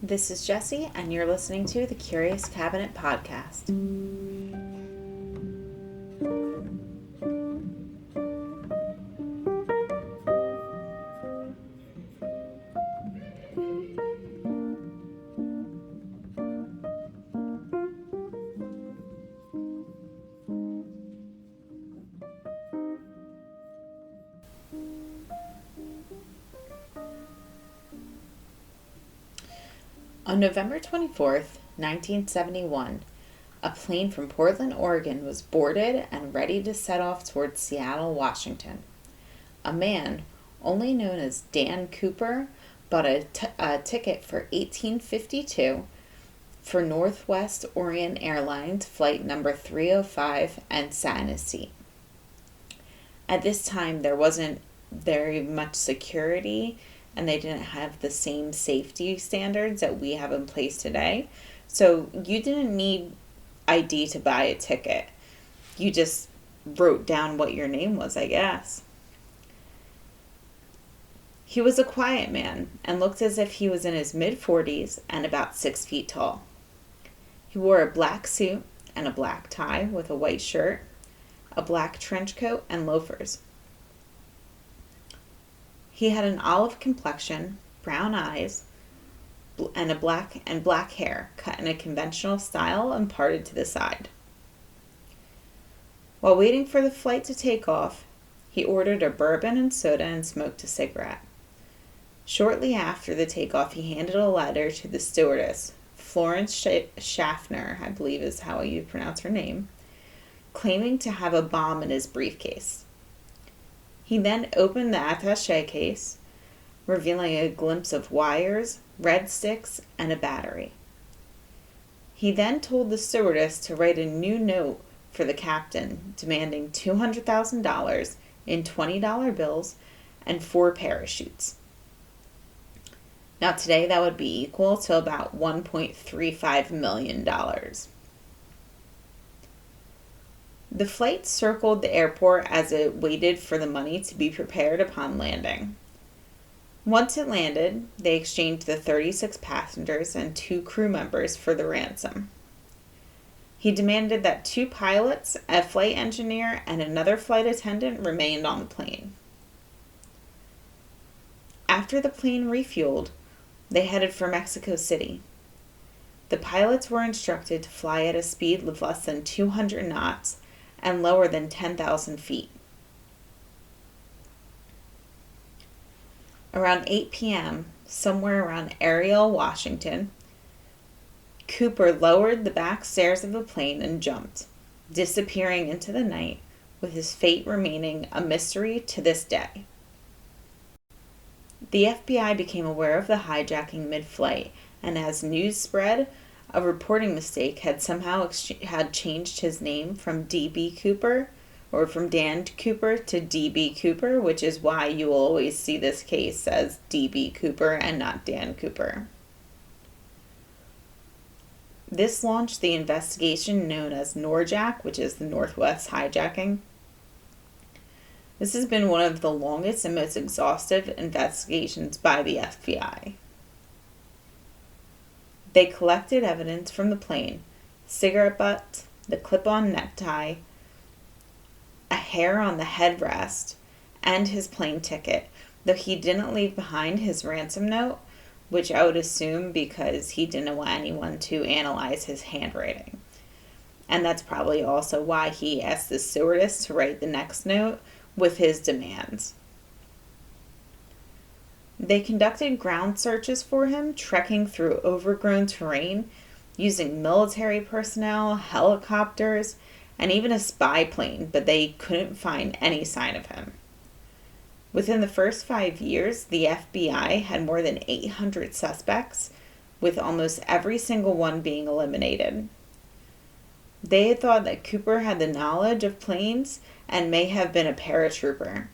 This is Jessie, and you're listening to the Curious Cabinet Podcast. On November 24th, 1971, a plane from Portland, Oregon was boarded and ready to set off towards Seattle, Washington. A man, only known as Dan Cooper, bought a ticket for $18.52 for Northwest Orient Airlines flight number 305 and sat in his seat. At this time, there wasn't very much security and they didn't have the same safety standards that we have in place today. So you didn't need ID to buy a ticket. You just wrote down what your name was, I guess. He was a quiet man and looked as if he was in his mid-40s and about 6 feet tall. He wore a black suit and a black tie with a white shirt, a black trench coat, and loafers. He had an olive complexion, brown eyes, and black hair cut in a conventional style and parted to the side. While waiting for the flight to take off, he ordered a bourbon and soda and smoked a cigarette. Shortly after the takeoff, he handed a letter to the stewardess, Florence Schaffner, I believe is how you pronounce her name, claiming to have a bomb in his briefcase. He then opened the attaché case, revealing a glimpse of wires, red sticks, and a battery. He then told the stewardess to write a new note for the captain, demanding $200,000 in $20 bills and 4 parachutes. Now today that would be equal to about $1.35 million. The flight circled the airport as it waited for the money to be prepared upon landing. Once it landed, they exchanged the 36 passengers and 2 crew members for the ransom. He demanded that 2 pilots, a flight engineer, and another flight attendant remained on the plane. After the plane refueled, they headed for Mexico City. The pilots were instructed to fly at a speed of less than 200 knots and lower than 10,000 feet. Around 8 p.m., somewhere around Ariel, Washington, Cooper lowered the back stairs of the plane and jumped, disappearing into the night, with his fate remaining a mystery to this day. The FBI became aware of the hijacking mid-flight, and as news spread, a reporting mistake had somehow changed his name from D.B. Cooper, or from Dan Cooper to D.B. Cooper, which is why you will always see this case as D.B. Cooper and not Dan Cooper. This launched the investigation known as NORJAC, which is the Northwest Hijacking. This has been one of the longest and most exhaustive investigations by the FBI. They collected evidence from the plane, cigarette butts, the clip-on necktie, a hair on the headrest, and his plane ticket, though he didn't leave behind his ransom note, which I would assume because he didn't want anyone to analyze his handwriting. And that's probably also why he asked the stewardess to write the next note with his demands. They conducted ground searches for him, trekking through overgrown terrain, using military personnel, helicopters, and even a spy plane, but they couldn't find any sign of him. Within the first 5 years, the FBI had more than 800 suspects, with almost every single one being eliminated. They had thought that Cooper had the knowledge of planes and may have been a paratrooper.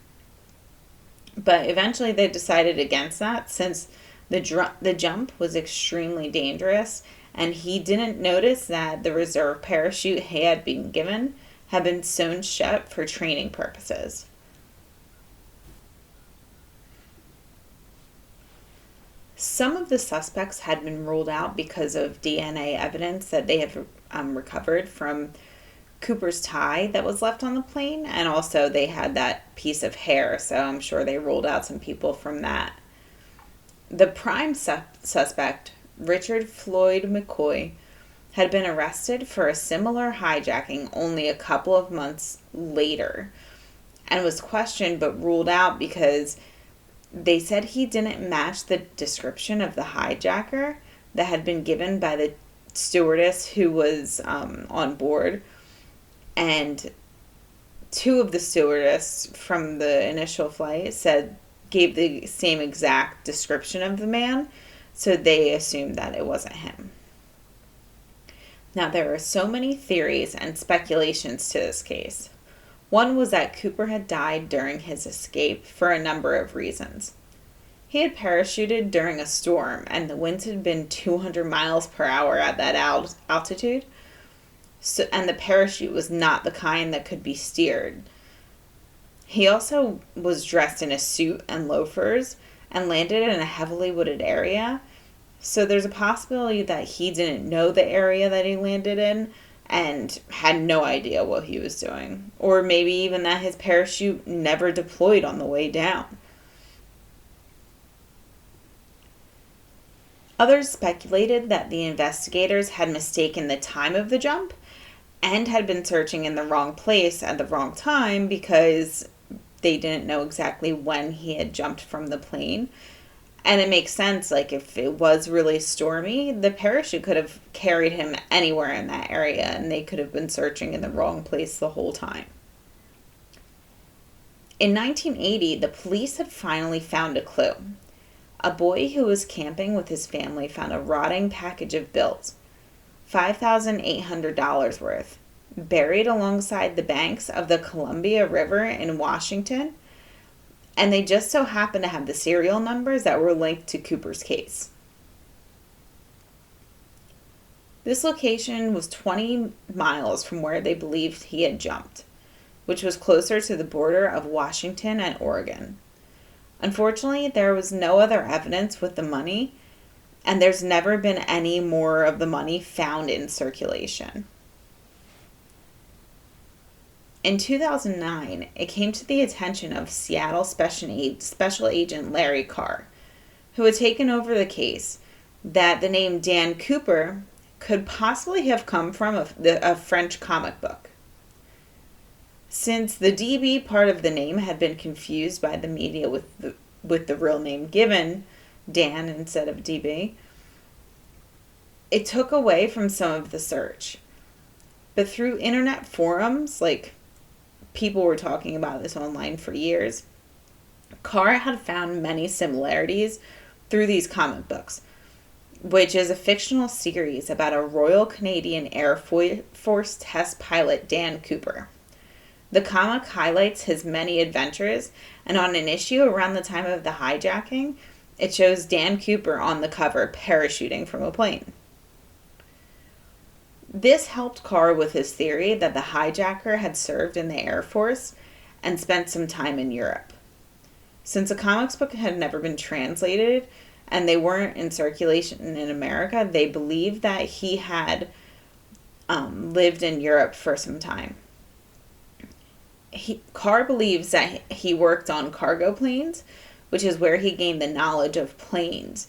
But eventually they decided against that since the jump was extremely dangerous and he didn't notice that the reserve parachute he had been given had been sewn shut for training purposes. Some of the suspects had been ruled out because of DNA evidence that they had recovered from Cooper's tie that was left on the plane, and also they had that piece of hair, so I'm sure they ruled out some people from that. The prime suspect, Richard Floyd McCoy, had been arrested for a similar hijacking only a couple of months later and was questioned but ruled out because they said he didn't match the description of the hijacker that had been given by the stewardess who was on board. And two of the stewardess from the initial flight gave the same exact description of the man, so they assumed that it wasn't him. Now, there are so many theories and speculations to this case. One was that Cooper had died during his escape for a number of reasons. He had parachuted during a storm, and the winds had been 200 miles per hour at that altitude, and the parachute was not the kind that could be steered. He also was dressed in a suit and loafers and landed in a heavily wooded area, so there's a possibility that he didn't know the area that he landed in and had no idea what he was doing. Or maybe even that his parachute never deployed on the way down. Others speculated that the investigators had mistaken the time of the jump and had been searching in the wrong place at the wrong time because they didn't know exactly when he had jumped from the plane. And it makes sense, like if it was really stormy, the parachute could have carried him anywhere in that area and they could have been searching in the wrong place the whole time. In 1980, the police had finally found a clue. A boy who was camping with his family found a rotting package of bills, $5,800 worth, buried alongside the banks of the Columbia River in Washington, and they just so happened to have the serial numbers that were linked to Cooper's case. This location was 20 miles from where they believed he had jumped, which was closer to the border of Washington and Oregon. Unfortunately, there was no other evidence with the money, and there's never been any more of the money found in circulation. In 2009, it came to the attention of Seattle Special Agent Larry Carr, who had taken over the case, that the name Dan Cooper could possibly have come from a French comic book. Since the DB part of the name had been confused by the media with the real name given, Dan instead of DB, it took away from some of the search. But through internet forums, like people were talking about this online for years, Carr had found many similarities through these comic books, which is a fictional series about a Royal Canadian Air Force test pilot, Dan Cooper. The comic highlights his many adventures, and on an issue around the time of the hijacking, it shows Dan Cooper on the cover parachuting from a plane. This helped Carr with his theory that the hijacker had served in the Air Force and spent some time in Europe. Since the comics book had never been translated and they weren't in circulation in America, they believed that he had lived in Europe for some time. Carr believes that he worked on cargo planes, which is where he gained the knowledge of planes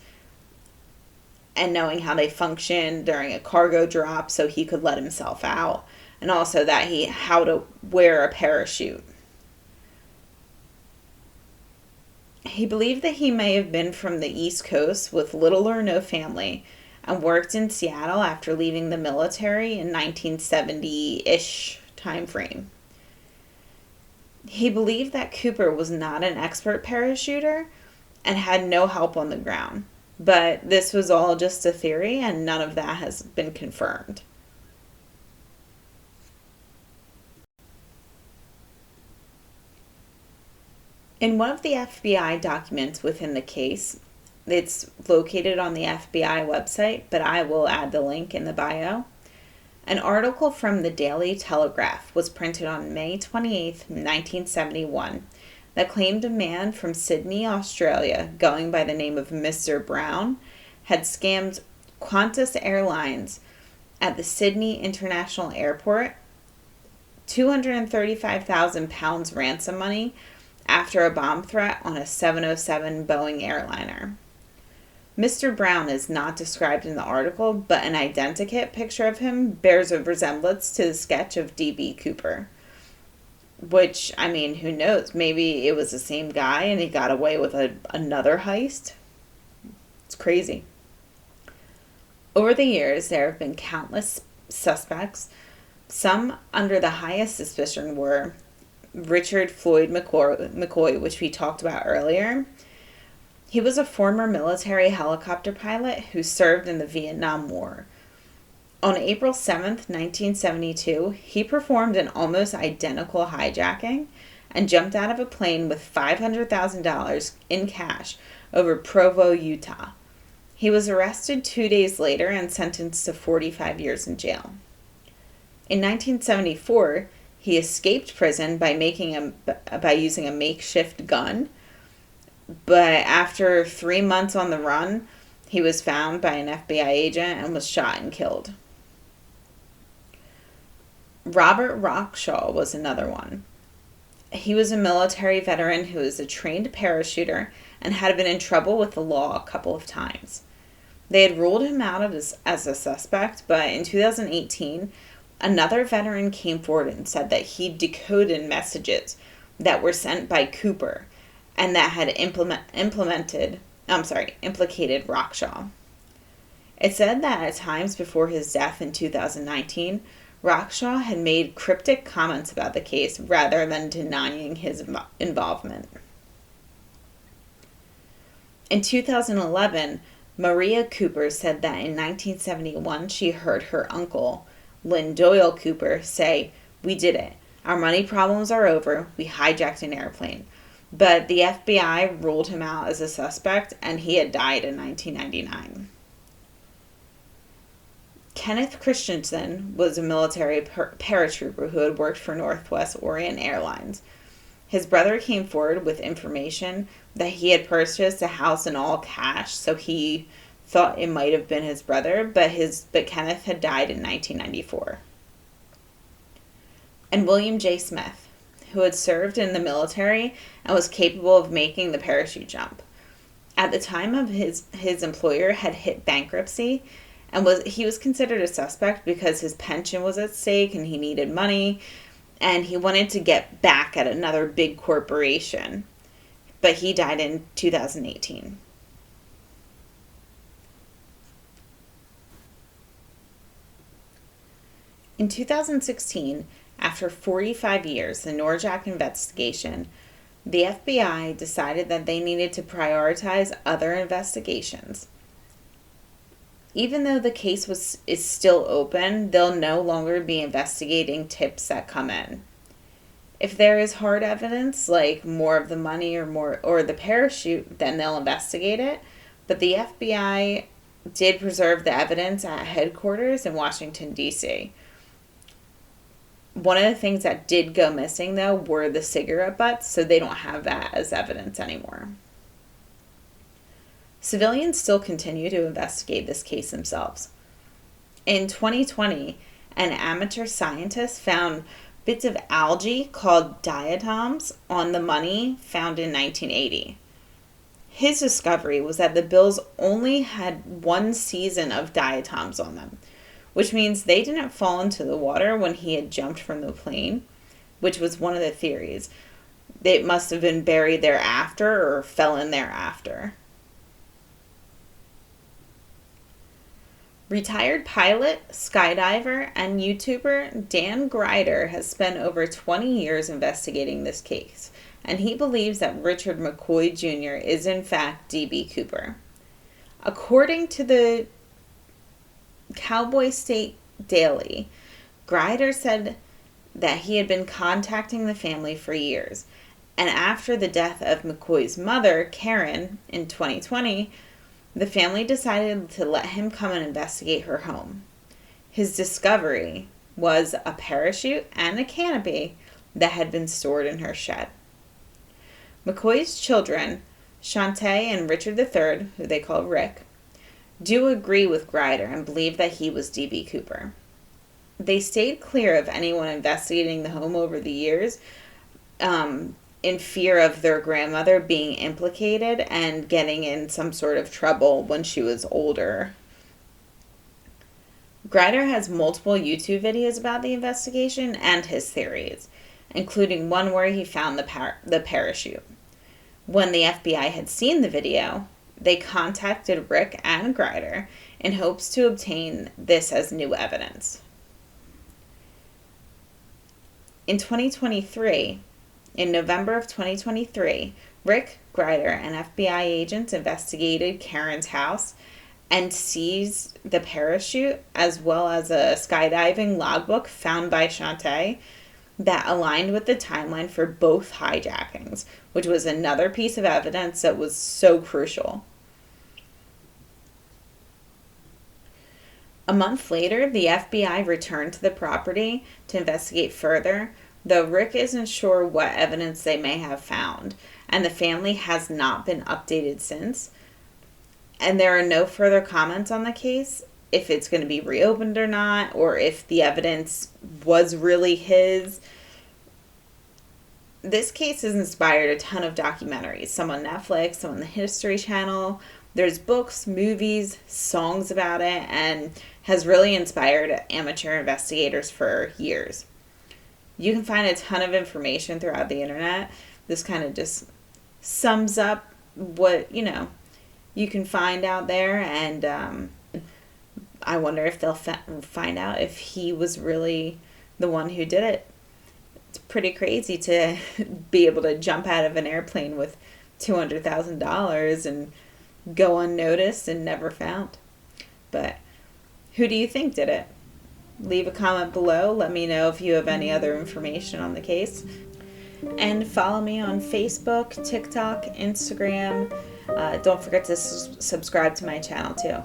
and knowing how they function during a cargo drop so he could let himself out, and also that how to wear a parachute. He believed that he may have been from the East Coast with little or no family and worked in Seattle after leaving the military in 1970-ish time frame. He believed that Cooper was not an expert parachuter and had no help on the ground. But this was all just a theory, and none of that has been confirmed. In one of the FBI documents within the case, it's located on the FBI website, but I will add the link in the bio. An article from the Daily Telegraph was printed on May 28, 1971, that claimed a man from Sydney, Australia, going by the name of Mr. Brown, had scammed Qantas Airlines at the Sydney International Airport £235,000 ransom money after a bomb threat on a 707 Boeing airliner. Mr. Brown is not described in the article, but an identikit picture of him bears a resemblance to the sketch of D.B. Cooper. Which, I mean, who knows? Maybe it was the same guy and he got away with another heist. It's crazy. Over the years, there have been countless suspects. Some under the highest suspicion were Richard Floyd McCoy, which we talked about earlier. He was a former military helicopter pilot who served in the Vietnam War. On April 7th, 1972, he performed an almost identical hijacking and jumped out of a plane with $500,000 in cash over Provo, Utah. He was arrested 2 days later and sentenced to 45 years in jail. In 1974, he escaped prison by using a makeshift gun. But after 3 months on the run, he was found by an FBI agent and was shot and killed. Robert Rockshaw was another one. He was a military veteran who was a trained parachuter and had been in trouble with the law a couple of times. They had ruled him out as a suspect, but in 2018, another veteran came forward and said that he decoded messages that were sent by Cooper and that had implicated Rockshaw. It said that at times before his death in 2019, Rockshaw had made cryptic comments about the case rather than denying his involvement. In 2011, Maria Cooper said that in 1971 she heard her uncle, Lynn Doyle Cooper, say, "We did it. Our money problems are over. We hijacked an airplane." But the FBI ruled him out as a suspect, and he had died in 1999. Kenneth Christensen was a military paratrooper who had worked for Northwest Orient Airlines. His brother came forward with information that he had purchased a house in all cash, so he thought it might have been his brother, but Kenneth had died in 1994. And William J. Smith, who had served in the military and was capable of making the parachute jump. At the time of his employer had hit bankruptcy, and he was considered a suspect because his pension was at stake and he needed money, and he wanted to get back at another big corporation. But he died in 2018. In 2016, after 45 years, the Norjack investigation, the FBI decided that they needed to prioritize other investigations. Even though the case is still open, they'll no longer be investigating tips that come in. If there is hard evidence, like more of the money or the parachute, then they'll investigate it. But the FBI did preserve the evidence at headquarters in Washington, D.C. One of the things that did go missing, though, were the cigarette butts, so they don't have that as evidence anymore. Civilians still continue to investigate this case themselves. In 2020, an amateur scientist found bits of algae called diatoms on the money found in 1980. His discovery was that the bills only had one season of diatoms on them, which means they didn't fall into the water when he had jumped from the plane, which was one of the theories. It must have been buried there after or fell in there after. Retired pilot, skydiver, and YouTuber Dan Grider has spent over 20 years investigating this case, and he believes that Richard McCoy Jr. is in fact D.B. Cooper. According to the Cowboy State Daily, Grider said that he had been contacting the family for years, and after the death of McCoy's mother, Karen, in 2020, the family decided to let him come and investigate her home. His discovery was a parachute and a canopy that had been stored in her shed. McCoy's children, Shantae and Richard III, who they call Rick, do agree with Grider and believe that he was D.B. Cooper. They stayed clear of anyone investigating the home over the years, in fear of their grandmother being implicated and getting in some sort of trouble when she was older. Grider has multiple YouTube videos about the investigation and his theories, including one where he found the parachute. When the FBI had seen the video, they contacted Rick and Grider in hopes to obtain this as new evidence. In November of 2023, Rick, Grider, and FBI agents investigated Karen's house and seized the parachute as well as a skydiving logbook found by Shantae that aligned with the timeline for both hijackings, which was another piece of evidence that was so crucial. A month later, the FBI returned to the property to investigate further, though Rick isn't sure what evidence they may have found, and the family has not been updated since. And there are no further comments on the case, if it's going to be reopened or not, or if the evidence was really his. This case has inspired a ton of documentaries, some on Netflix, some on the History Channel. There's books, movies, songs about it, and has really inspired amateur investigators for years. You can find a ton of information throughout the internet. This kind of just sums up what, you can find out there, and I wonder if they'll find out if he was really the one who did it. It's pretty crazy to be able to jump out of an airplane with $200,000 and go unnoticed and never found. But who do you think did it? Leave a comment below. Let me know if you have any other information on the case. And follow me on Facebook, TikTok, Instagram. Don't forget to subscribe to my channel too.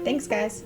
Thanks, guys.